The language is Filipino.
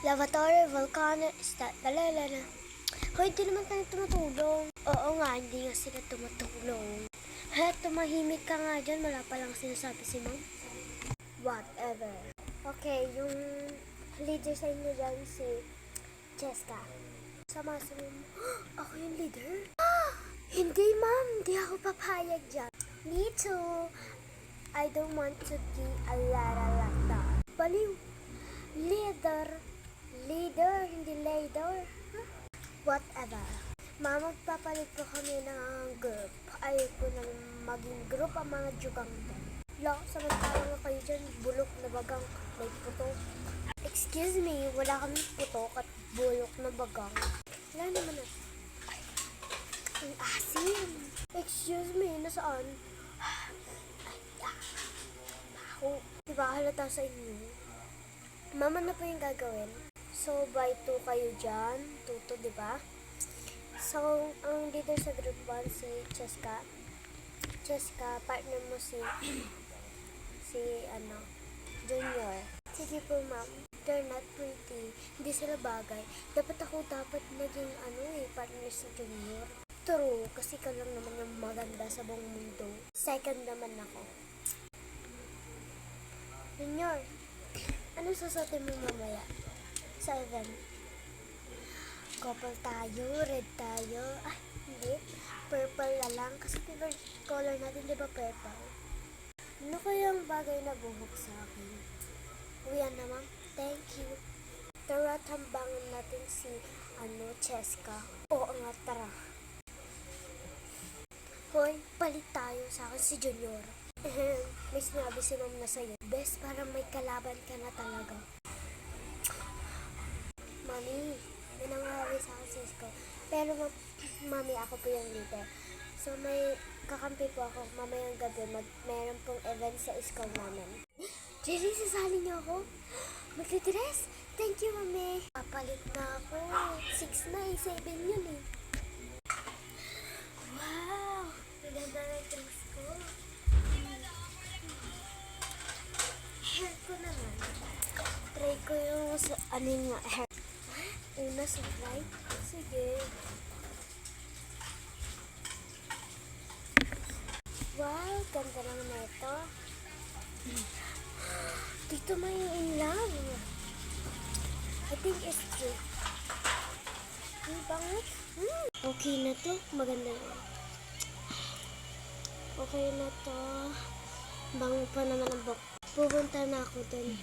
lavatory, volcano, lalalala. Hoy, di naman tayo tumutulong. Oo nga, hindi nga sila tumutulong. Tumahimik ka nga dyan, wala pa lang sinasabi si ma'am. Whatever. Okay, yung leader sa inyo dyan, si Cheska. Sama mo. Ako yung leader? Hindi ma'am, hindi ako papayag dyan. Me too. I don't want to be a lara-lata. Baliw. Leader. Leader, hindi leader. Whatever. Mama, magpapalit ko kami ng group. Ayaw ko nang maging group ang mga jugang to. Samantala nga kayo dyan, bulok na bagang may putok. Excuse me, wala kaming putok at bulok na bagang. Wala naman na. Ang asim. Excuse me, nasaan? Baho. Diba halata sa inyo? Mama na po yung gagawin. So, by 2 kayo dyan. 2 diba? So, ang leader sa group 1 si Cheska. Cheska, partner mo si Junior. Sige po ma'am, they're not pretty. Hindi sila bagay. Dapat naging partner sa Junior. True, kasi ka lang naman yung maganda sa buong mundo. Second naman ako. Junior, ano susuotin mo mamaya? Sa event? Couple tayo, red tayo. Hindi. Purple na lang. Kasi favorite color natin, di ba purple? Ano kayang bagay na buhok sa akin? Uyan na ma'am. Thank you. Tara, tambangan natin si Cheska. Oo nga, tara. Hoy, palit tayo sa akin si Junior. May sinabi si ma'am na sa'yo. Best para may kalaban ka na talaga. Mami, may nangahawi sa akin si Isko. Pero mami, ako po yung leader. So may kakampi po ako mamayang gabi. Meron pong event sa Isko namin. Jerry, sasali niyo ako? Magdidress? Thank you, mami. Papalit na ako. 6 na 7 yun eh. Wow! Maganda na yung dress ko. Hair ko naman. Try ko yung hair. Una sa right? Sige. Wow, ganda naman na ito. Dito may in love. I think it's true. Ang bangat. Okay na to. Maganda na. Okay na to. Bango pa naman ang bok. Pupunta na ako dun.